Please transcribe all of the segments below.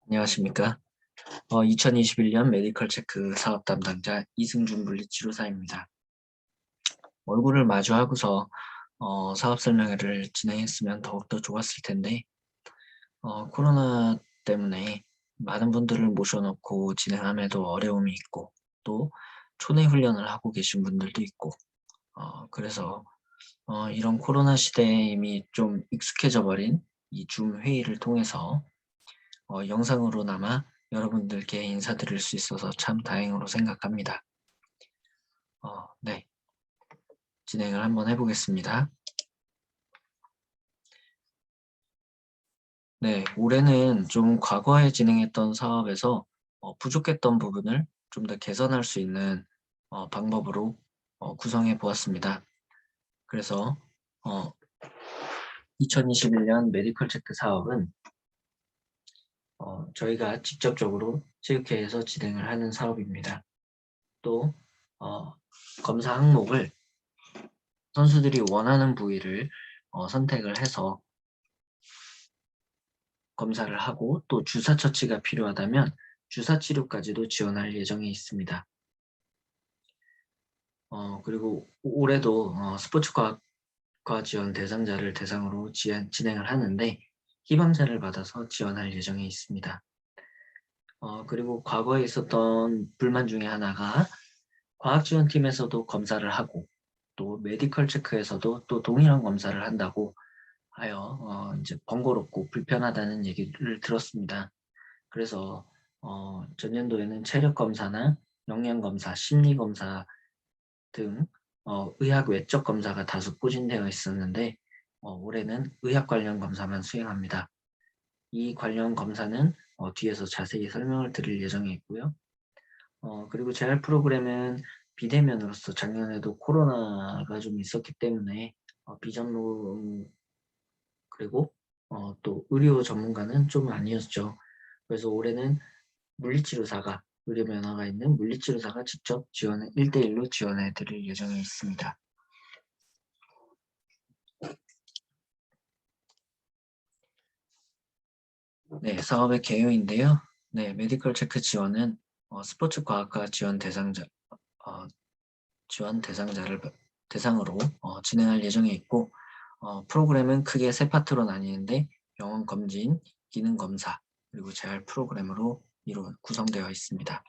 안녕하십니까. 2021년 메디컬 체크 사업 담당자 이승준 물리치료사입니다. 얼굴을 마주하고서 사업 설명회를 진행했으면 더욱더 좋았을 텐데, 코로나 때문에 많은 분들을 모셔놓고 진행함에도 어려움이 있고, 또 초내 훈련을 하고 계신 분들도 있고, 그래서 이런 코로나 시대에 이미 좀 익숙해져 버린 이 줌 회의를 통해서 영상으로나마 여러분들께 인사드릴 수 있어서 참 다행으로 생각합니다. 네. 진행을 한번 해보겠습니다. 네, 올해는 좀 과거에 진행했던 사업에서 부족했던 부분을 좀 더 개선할 수 있는 방법으로 구성해 보았습니다. 그래서 2021년 메디컬 체크 사업은 저희가 직접적으로 체육회에서 진행을 하는 사업입니다. 또 검사 항목을 선수들이 원하는 부위를 선택을 해서 검사를 하고, 또 주사 처치가 필요하다면 주사 치료까지도 지원할 예정에 있습니다. 그리고 올해도 스포츠과학과 지원 대상자를 대상으로 진행을 하는데, 희망자를 받아서 지원할 예정에 있습니다. 그리고 과거에 있었던 불만 중에 하나가 과학지원팀에서도 검사를 하고, 또 메디컬 체크에서도 또 동일한 검사를 한다고 하여 이제 번거롭고 불편하다는 얘기를 들었습니다. 그래서 전년도에는 체력 검사나 영양 검사, 심리 검사 등 의학 외적 검사가 다수 포진되어 있었는데, 올해는 의학 관련 검사만 수행합니다. 이 관련 검사는 뒤에서 자세히 설명을 드릴 예정에 있고요. 그리고 재활 프로그램은 비대면으로서 작년에도 코로나가 좀 있었기 때문에 비전문, 그리고 또 의료 전문가는 좀 아니었죠. 그래서 올해는 물리치료사가, 의료 면허가 있는 물리치료사가 직접 1대1로 지원해 드릴 예정에 있습니다. 네, 사업의 개요인데요. 네, 메디컬 체크 지원은 스포츠 과학과 지원 대상자를 대상으로 진행할 예정에 있고, 프로그램은 크게 세 파트로 나뉘는데, 병원 검진, 기능 검사, 그리고 재활 프로그램으로 구성되어 있습니다.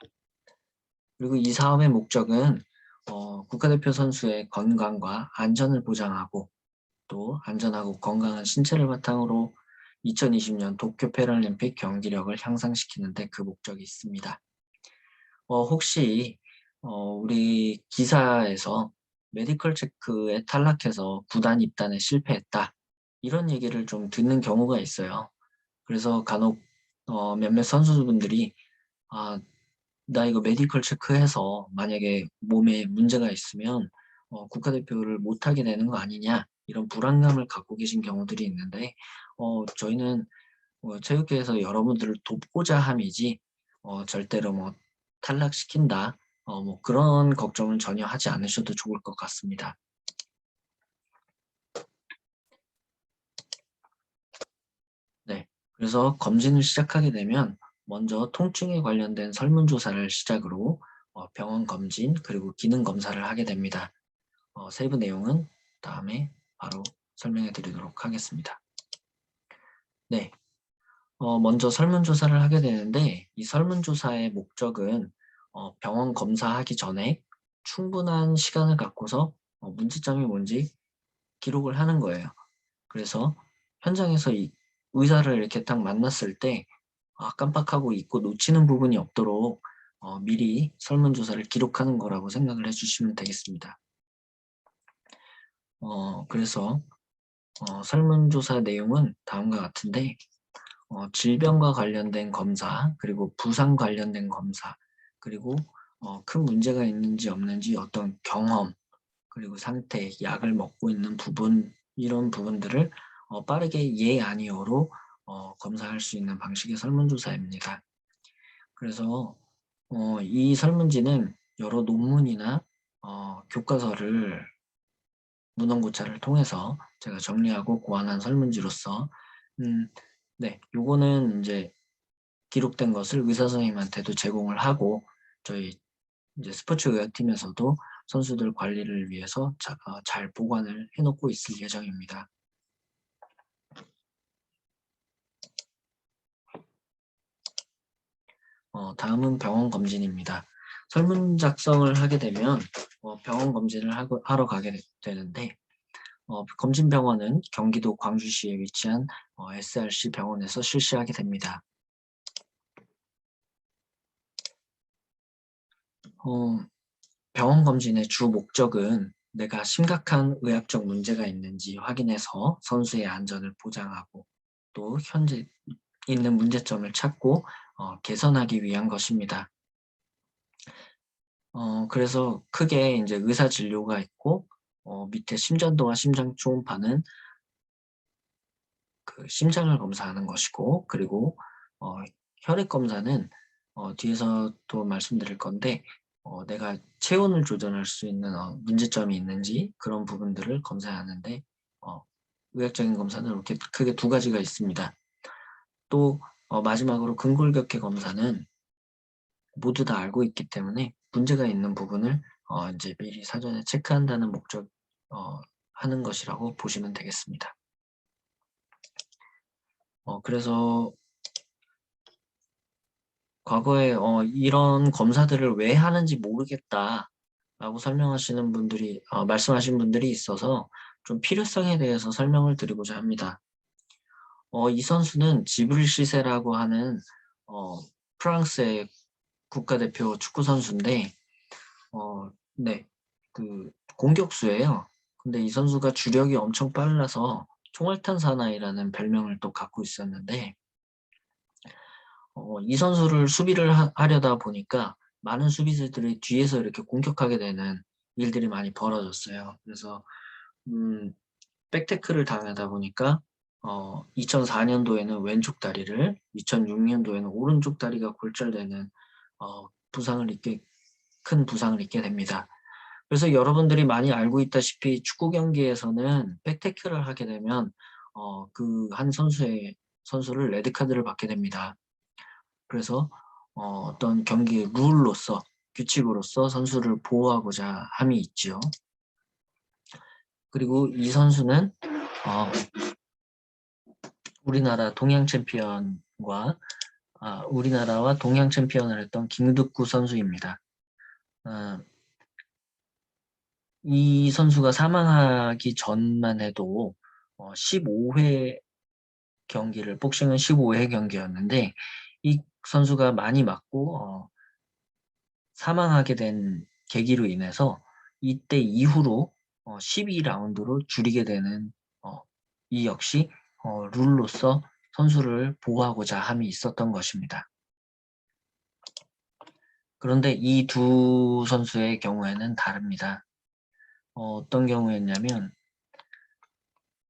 그리고 이 사업의 목적은 국가대표 선수의 건강과 안전을 보장하고, 또 안전하고 건강한 신체를 바탕으로 2020년 도쿄 패럴림픽 경기력을 향상시키는 데 그 목적이 있습니다. 혹시 우리 기사에서 메디컬 체크에 탈락해서 구단 입단에 실패했다, 이런 얘기를 좀 듣는 경우가 있어요. 그래서 간혹 몇몇 선수분들이 아, 나 이거 메디컬 체크해서 만약에 몸에 문제가 있으면 국가대표를 못하게 되는 거 아니냐, 이런 불안감을 갖고 계신 경우들이 있는데, 저희는 체육계에서 여러분들을 돕고자 함이지 절대로 뭐 탈락시킨다, 뭐 그런 걱정은 전혀 하지 않으셔도 좋을 것 같습니다. 네, 그래서 검진을 시작하게 되면 먼저 통증에 관련된 설문조사를 시작으로 병원 검진, 그리고 기능 검사를 하게 됩니다. 세부 내용은 다음에 바로 설명해 드리도록 하겠습니다. 네, 먼저 설문조사를 하게 되는데, 이 설문조사의 목적은 병원 검사하기 전에 충분한 시간을 갖고서 문제점이 뭔지 기록을 하는 거예요. 그래서 현장에서 이 의사를 이렇게 딱 만났을 때 깜빡하고 잊고 놓치는 부분이 없도록 미리 설문조사를 기록하는 거라고 생각을 해주시면 되겠습니다. 그래서 설문조사 내용은 다음과 같은데, 질병과 관련된 검사, 그리고 부상 관련된 검사, 그리고 큰 문제가 있는지 없는지 어떤 경험, 그리고 상태, 약을 먹고 있는 부분, 이런 부분들을 빠르게 예, 아니요로 검사할 수 있는 방식의 설문조사입니다. 그래서 이 설문지는 여러 논문이나 교과서를 문헌고찰을 통해서 제가 정리하고 고안한 설문지로서 네, 요거는 이제 기록된 것을 의사 선생님한테도 제공을 하고 저희 이제 스포츠 의학팀에서도 선수들 관리를 위해서 잘 보관을 해놓고 있을 예정입니다. 다음은 병원 검진입니다. 설문 작성을 하게 되면 병원 검진을 하러 가게 되는데 검진병원은 경기도 광주시에 위치한 SRC 병원에서 실시하게 됩니다. 병원 검진의 주 목적은 내가 심각한 의학적 문제가 있는지 확인해서 선수의 안전을 보장하고 또 현재 있는 문제점을 찾고 개선하기 위한 것입니다. 그래서 크게 이제 의사 진료가 있고 밑에 심전도와 심장 초음파는 그 심장을 검사하는 것이고, 그리고 혈액 검사는 뒤에서 또 말씀드릴 건데 내가 체온을 조절할 수 있는 문제점이 있는지 그런 부분들을 검사하는데 의학적인 검사는 이렇게 크게 두 가지가 있습니다. 또 마지막으로 근골격계 검사는 모두 다 알고 있기 때문에 문제가 있는 부분을 이제 미리 사전에 체크한다는 목적 하는 것이라고 보시면 되겠습니다. 그래서 과거에 이런 검사들을 왜 하는지 모르겠다라고 설명하시는 분들이 말씀하신 분들이 있어서 좀 필요성에 대해서 설명을 드리고자 합니다. 이 선수는 지브릴 시세라고 하는 프랑스의 국가대표 축구 선수인데 네, 그 공격수예요. 근데 이 선수가 주력이 엄청 빨라서 총알탄 사나이라는 별명을 또 갖고 있었는데 이 선수를 수비를 하려다 보니까 많은 수비수들이 뒤에서 이렇게 공격하게 되는 일들이 많이 벌어졌어요. 그래서 백태클을 당하다 보니까 2004년도에는 왼쪽 다리를, 2006년도에는 오른쪽 다리가 골절되는 큰 부상을 입게 됩니다. 그래서 여러분들이 많이 알고 있다시피 축구 경기에서는 백태클을 하게 되면 그 한 선수를 레드카드를 받게 됩니다. 그래서 어떤 경기 룰로서, 규칙으로서 선수를 보호하고자 함이 있지요. 그리고 이 선수는 우리나라와 동양 챔피언을 했던 김득구 선수입니다. 이 선수가 사망하기 전만 해도 15회 경기를, 복싱은 15회 경기였는데 이 선수가 많이 맞고 사망하게 된 계기로 인해서 이때 이후로 12라운드로 줄이게 되는 이 역시 룰로서 선수를 보호하고자 함이 있었던 것입니다. 그런데 이 두 선수의 경우에는 다릅니다. 어떤 경우였냐면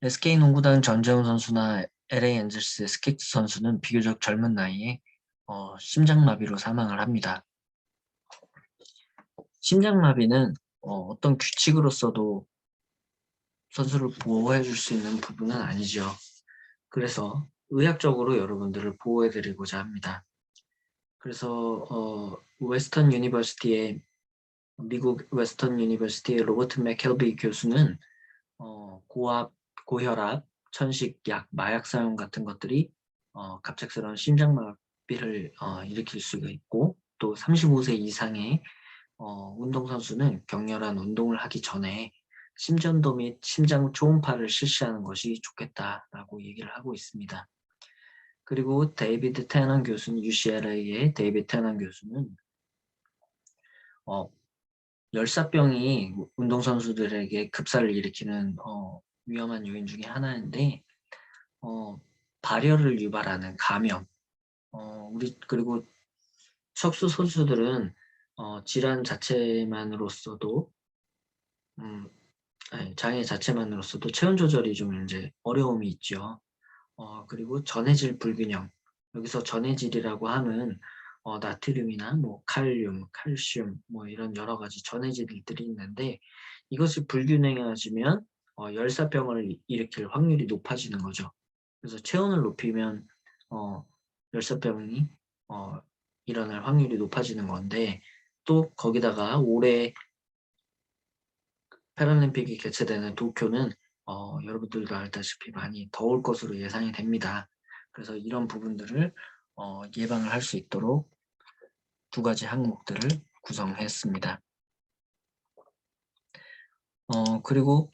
SK 농구단 전재훈 선수나 LA 엔젤스의 스케치 선수는 비교적 젊은 나이에 심장마비로 사망을 합니다. 심장마비는 어떤 규칙으로서도 선수를 보호해 줄 수 있는 부분은 아니죠. 그래서 의학적으로 여러분들을 보호해 드리고자 합니다. 그래서 미국 웨스턴 유니버시티의 로버트 맥켈비 교수는 고압, 고혈압, 천식, 약, 마약 사용 같은 것들이 갑작스러운 심장마비를 일으킬 수가 있고, 또 35세 이상의 운동선수는 격렬한 운동을 하기 전에 심전도 및 심장 초음파를 실시하는 것이 좋겠다라고 얘기를 하고 있습니다. 그리고 데이비드 테넌 교수는, UCLA의 데이비드 테넌 교수는 열사병이 운동선수들에게 급사를 일으키는 위험한 요인 중에 하나인데 발열을 유발하는 감염, 그리고 척수 선수들은 질환 자체만으로서도 장애 자체만으로서도 체온 조절이 좀 이제 어려움이 있죠. 그리고 전해질 불균형, 여기서 전해질이라고 하면 나트륨이나 뭐 칼륨, 칼슘 뭐 이런 여러 가지 전해질들이 있는데 이것이 불균형해지면 열사병을 일으킬 확률이 높아지는 거죠. 그래서 체온을 높이면 열사병이 일어날 확률이 높아지는 건데, 또 거기다가 올해 패럴림픽이 개최되는 도쿄는 여러분들도 알다시피 많이 더울 것으로 예상이 됩니다. 그래서 이런 부분들을 예방을 할 수 있도록 2가지 항목들을 구성했습니다. 그리고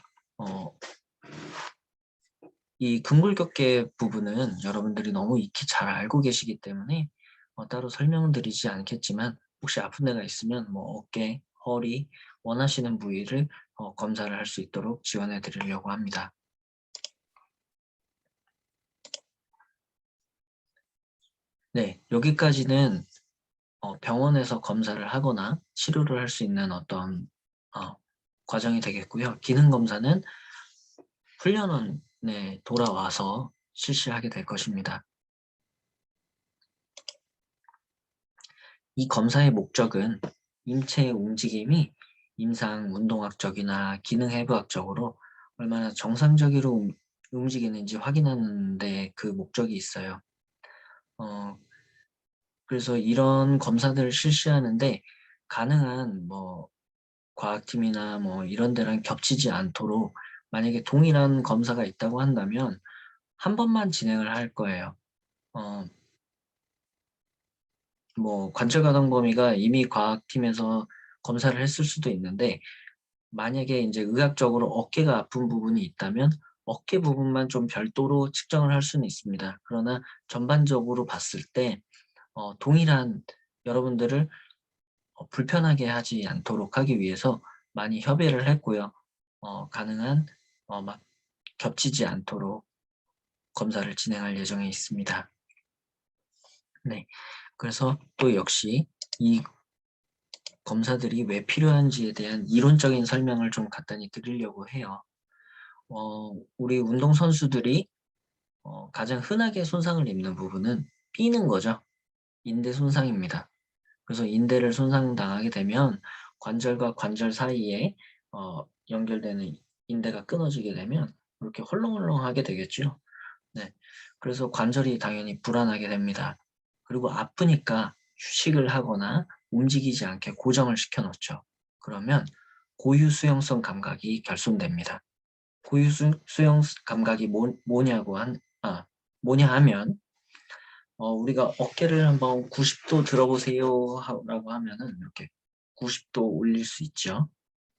이 근골격계 부분은 여러분들이 너무 익히 잘 알고 계시기 때문에 따로 설명은 드리지 않겠지만, 혹시 아픈 데가 있으면 뭐 어깨, 허리 원하시는 부위를 검사를 할 수 있도록 지원해 드리려고 합니다. 네, 여기까지는 병원에서 검사를 하거나 치료를 할 수 있는 어떤 과정이 되겠고요. 기능검사는 훈련원에 돌아와서 실시하게 될 것입니다. 이 검사의 목적은 인체의 움직임이 임상 운동학적이나 기능해부학적으로 얼마나 정상적으로 움직이는지 확인하는 데 그 목적이 있어요. 그래서 이런 검사들을 실시하는데 가능한 과학팀이나 이런 데랑 겹치지 않도록, 만약에 동일한 검사가 있다고 한다면 한 번만 진행을 할 거예요. 관절 가동 범위가 이미 과학팀에서 검사를 했을 수도 있는데, 만약에 이제 의학적으로 어깨가 아픈 부분이 있다면 어깨 부분만 좀 별도로 측정을 할 수는 있습니다. 그러나 전반적으로 봤을 때 동일한 여러분들을 불편하게 하지 않도록 하기 위해서 많이 협의를 했고요. 가능한 막 겹치지 않도록 검사를 진행할 예정에 있습니다. 네, 그래서 또 역시 이 검사들이 왜 필요한지에 대한 이론적인 설명을 좀 간단히 드리려고 해요. 우리 운동선수들이 가장 흔하게 손상을 입는 부분은 삐는 거죠. 인대 손상입니다. 그래서 인대를 손상당하게 되면 관절과 관절 사이에 연결되는 인대가 끊어지게 되면 이렇게 헐렁헐렁하게 되겠죠. 네, 그래서 관절이 당연히 불안하게 됩니다. 그리고 아프니까 휴식을 하거나 움직이지 않게 고정을 시켜 놓죠. 그러면 고유 수용성 감각이 결손됩니다. 고유 수용 감각이 뭐냐 하면 우리가 어깨를 한번 90도 들어보세요 라고 하면은 이렇게 90도 올릴 수 있죠.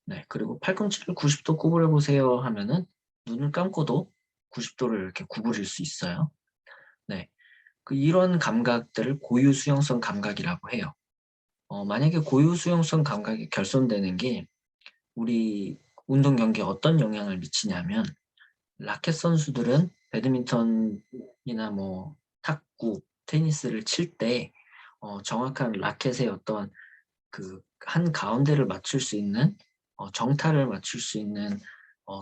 네, 그리고 팔꿈치를 90도 구부려 보세요 하면은 눈을 감고도 90도를 이렇게 구부릴 수 있어요. 네, 이런 감각들을 고유 수용성 감각이라고 해요. 만약에 고유 수용성 감각이 결손되는 게 우리 운동 경기에 어떤 영향을 미치냐면, 라켓 선수들은 배드민턴이나 탁구, 테니스를 칠 때 정확한 라켓의 어떤 한 가운데를 맞출 수 있는 정타를 맞출 수 있는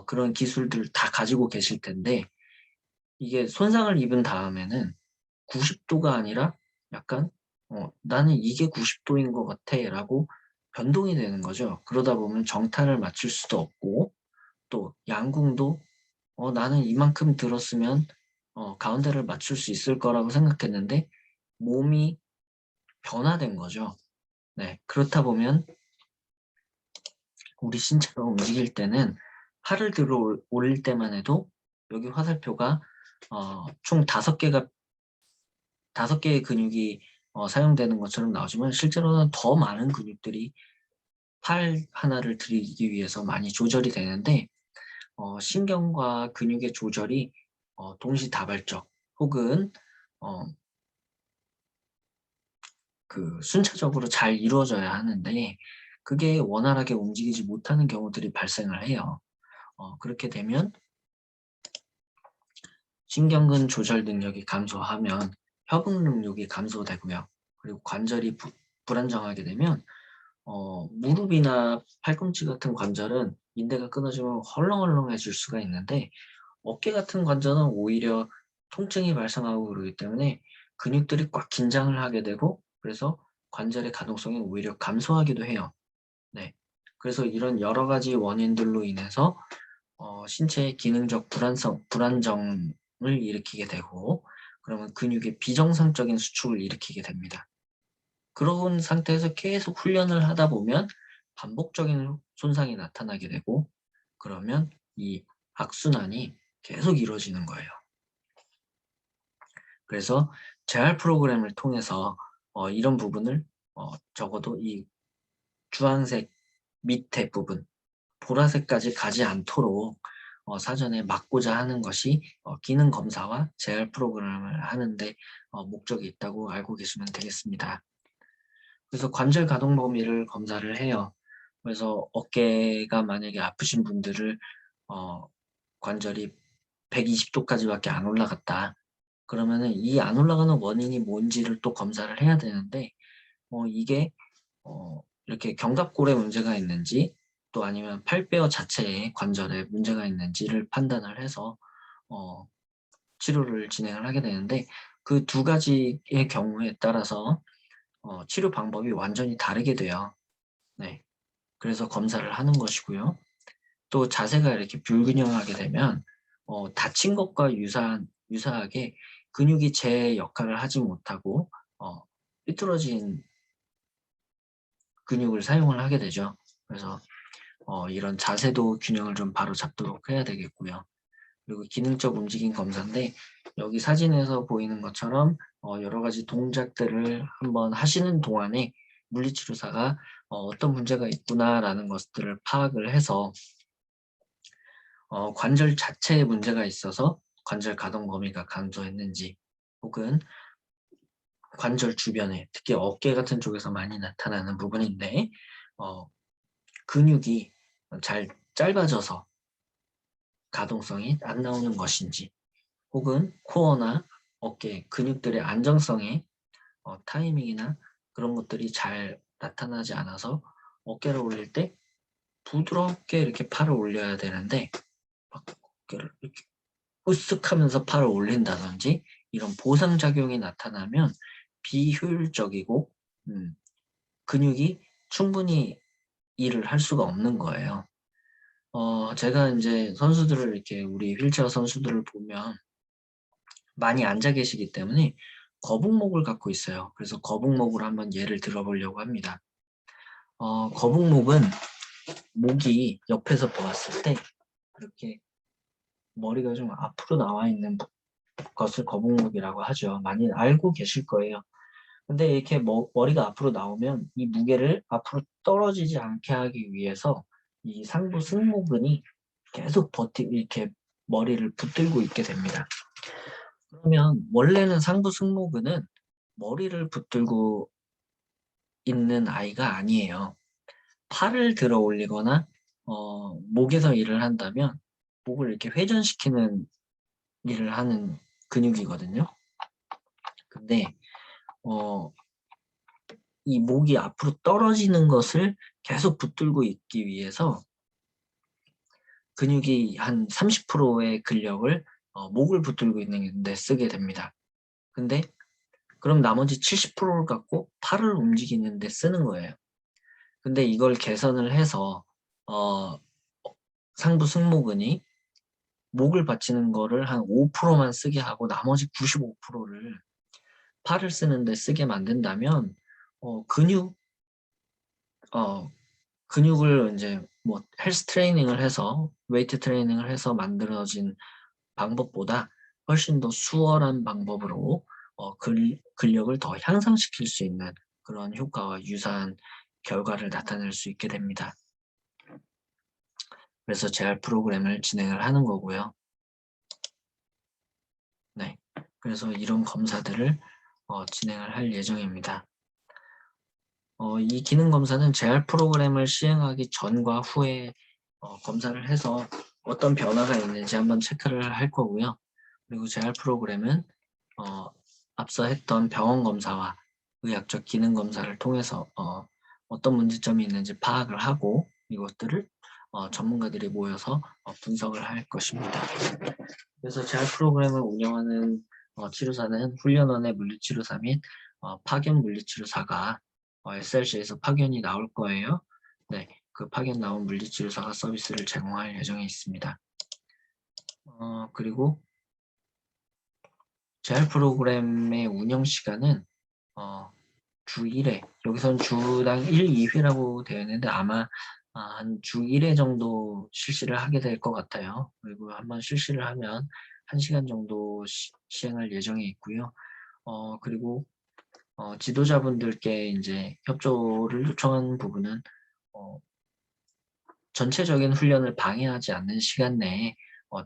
그런 기술들을 다 가지고 계실 텐데, 이게 손상을 입은 다음에는 90도가 아니라 약간 나는 이게 90도인 것 같아 라고 변동이 되는 거죠. 그러다 보면 정타를 맞출 수도 없고, 또 양궁도 나는 이만큼 들었으면 가운데를 맞출 수 있을 거라고 생각했는데 몸이 변화된 거죠. 네, 그렇다 보면 우리 신체가 움직일 때는 팔을 들어 올릴 때만 해도 여기 화살표가 총 5개의 근육이 사용되는 것처럼 나오지만, 실제로는 더 많은 근육들이 팔 하나를 들이기 위해서 많이 조절이 되는데, 신경과 근육의 조절이 동시다발적 혹은 순차적으로 잘 이루어져야 하는데, 그게 원활하게 움직이지 못하는 경우들이 발생을 해요. 그렇게 되면 신경근 조절 능력이 감소하면 협응 능력이 감소되고요. 그리고 관절이 불안정하게 되면 무릎이나 팔꿈치 같은 관절은 인대가 끊어지면 헐렁헐렁해질 수가 있는데, 어깨 같은 관절은 오히려 통증이 발생하고 그러기 때문에 근육들이 꽉 긴장을 하게 되고, 그래서 관절의 가동성이 오히려 감소하기도 해요. 네, 그래서 이런 여러 가지 원인들로 인해서 신체의 기능적 불안정을 일으키게 되고, 그러면 근육의 비정상적인 수축을 일으키게 됩니다. 그런 상태에서 계속 훈련을 하다 보면 반복적인 손상이 나타나게 되고, 그러면 이 악순환이 계속 이루어지는 거예요. 그래서 재활 프로그램을 통해서 이런 부분을 적어도 이 주황색 밑에 부분, 보라색까지 가지 않도록 사전에 막고자 하는 것이 기능 검사와 재활 프로그램을 하는데 목적이 있다고 알고 계시면 되겠습니다. 그래서 관절 가동 범위를 검사를 해요. 그래서 어깨가 만약에 아프신 분들을 관절이 120도까지밖에 안 올라갔다. 그러면은 이 안 올라가는 원인이 뭔지를 또 검사를 해야 되는데 이게 이렇게 견갑골에 문제가 있는지, 또 아니면 팔뼈 자체에 관절에 문제가 있는지를 판단을 해서 치료를 진행을 하게 되는데, 그 두 가지의 경우에 따라서 치료 방법이 완전히 다르게 돼요. 네. 그래서 검사를 하는 것이고요. 또 자세가 이렇게 불균형하게 되면 다친 것과 유사하게 근육이 제 역할을 하지 못하고 삐뚤어진 근육을 사용을 하게 되죠. 그래서 이런 자세도 균형을 좀 바로 잡도록 해야 되겠고요. 그리고 기능적 움직임 검사인데, 여기 사진에서 보이는 것처럼 여러 가지 동작들을 한번 하시는 동안에 물리치료사가 어떤 문제가 있구나라는 것들을 파악을 해서 관절 자체에 문제가 있어서 관절 가동 범위가 감소했는지, 혹은 관절 주변에, 특히 어깨 같은 쪽에서 많이 나타나는 부분인데 근육이 잘 짧아져서 가동성이 안 나오는 것인지, 혹은 코어나 어깨 근육들의 안정성에 타이밍이나 그런 것들이 잘 나타나지 않아서 어깨를 올릴 때 부드럽게 이렇게 팔을 올려야 되는데 막 어깨를 이렇게 으쓱하면서 팔을 올린다든지 이런 보상작용이 나타나면 비효율적이고 근육이 충분히 일을 할 수가 없는 거예요. 제가 이제 선수들을 이렇게 우리 휠체어 선수들을 보면 많이 앉아 계시기 때문에 거북목을 갖고 있어요. 그래서 거북목을 한번 예를 들어보려고 합니다. 거북목은 목이 옆에서 보았을 때 이렇게 머리가 좀 앞으로 나와 있는 것을 거북목이라고 하죠. 많이 알고 계실 거예요. 근데 이렇게 머리가 앞으로 나오면 이 무게를 앞으로 떨어지지 않게 하기 위해서 이 상부 승모근이 계속 이렇게 머리를 붙들고 있게 됩니다. 그러면 원래는 상부 승모근은 머리를 붙들고 있는 아이가 아니에요. 팔을 들어 올리거나 목에서 일을 한다면 목을 이렇게 회전시키는 일을 하는 근육이거든요. 근데 이 목이 앞으로 떨어지는 것을 계속 붙들고 있기 위해서 근육이 한 30%의 근력을 목을 붙들고 있는 데 쓰게 됩니다. 근데 그럼 나머지 70%를 갖고 팔을 움직이는 데 쓰는 거예요. 근데 이걸 개선을 해서 상부 승모근이 목을 받치는 거를 한 5%만 쓰게 하고 나머지 95%를 팔을 쓰는 데 쓰게 만든다면 근육을 이제 뭐 헬스 트레이닝을 해서 웨이트 트레이닝을 해서 만들어진 방법보다 훨씬 더 수월한 방법으로 근력을 더 향상시킬 수 있는 그런 효과와 유사한 결과를 나타낼 수 있게 됩니다. 그래서 재활 프로그램을 진행을 하는 거고요. 네, 그래서 이런 검사들을 진행을 할 예정입니다. 이 기능 검사는 재활 프로그램을 시행하기 전과 후에 검사를 해서 어떤 변화가 있는지 한번 체크를 할 거고요. 그리고 재활 프로그램은 앞서 했던 병원 검사와 의학적 기능 검사를 통해서 어떤 문제점이 있는지 파악을 하고 이것들을 전문가들이 모여서 분석을 할 것입니다. 그래서 재활 프로그램을 운영하는 치료사는 훈련원의 물리치료사 및 파견 물리치료사가 SRC에서 파견이 나올 거예요. 네, 그 파견 나온 물리치료사가 서비스를 제공할 예정에 있습니다. 그리고 재활 프로그램의 운영 시간은 주 1회, 여기선 주당 1, 2회라고 되어 있는데 아마 한 주 1회 정도 실시를 하게 될 것 같아요. 그리고 한번 실시를 하면 1시간 정도 시행할 예정에 있고요. 그리고 지도자분들께 이제 협조를 요청한 부분은 전체적인 훈련을 방해하지 않는 시간 내에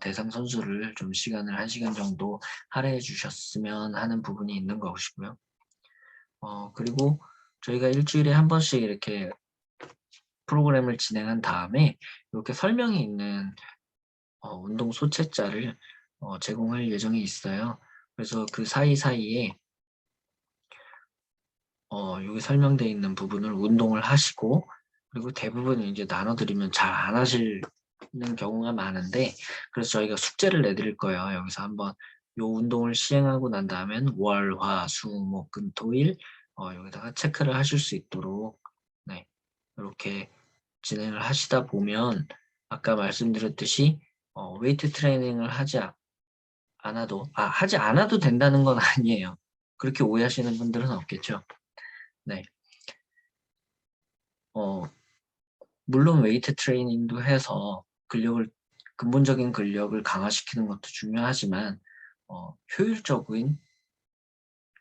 대상 선수를 좀 시간을 1시간 정도 할애해 주셨으면 하는 부분이 있는 것이고요. 그리고 저희가 일주일에 한 번씩 이렇게 프로그램을 진행한 다음에 이렇게 설명이 있는 운동 소체자를 제공할 예정이 있어요. 그래서 그 사이사이에 여기 설명되어 있는 부분을 운동을 하시고, 그리고 대부분 이제 나눠드리면 잘 안 하시는 경우가 많은데, 그래서 저희가 숙제를 내드릴 거예요. 여기서 한번 요 운동을 시행하고 난 다음엔 월, 화, 수, 목, 금, 토, 일 여기다가 체크를 하실 수 있도록 네, 이렇게 진행을 하시다 보면 아까 말씀드렸듯이 웨이트 트레이닝을 하지 않아도 된다는 건 아니에요. 그렇게 오해하시는 분들은 없겠죠. 네. 물론 웨이트 트레이닝도 해서 근본적인 근력을 강화시키는 것도 중요하지만 효율적인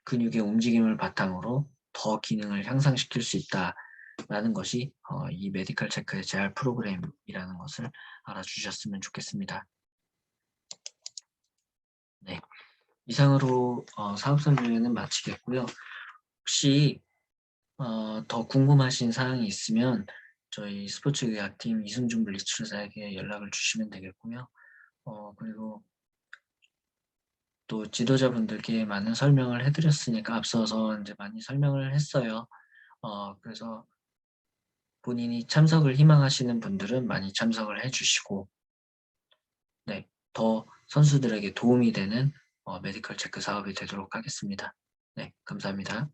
근육의 움직임을 바탕으로 더 기능을 향상시킬 수 있다라는 것이 이 메디컬 체크의 재활 프로그램이라는 것을 알아주셨으면 좋겠습니다. 네, 이상으로 사업설명회는 마치겠고요. 혹시 더 궁금하신 사항이 있으면 저희 스포츠의학팀 이승준 블리츠사에게 연락을 주시면 되겠고요. 그리고 또 지도자분들께 많은 설명을 해드렸으니까 앞서서 이제 많이 설명을 했어요. 그래서 본인이 참석을 희망하시는 분들은 많이 참석을 해주시고, 네, 더 선수들에게 도움이 되는 메디컬 체크 사업이 되도록 하겠습니다. 네, 감사합니다.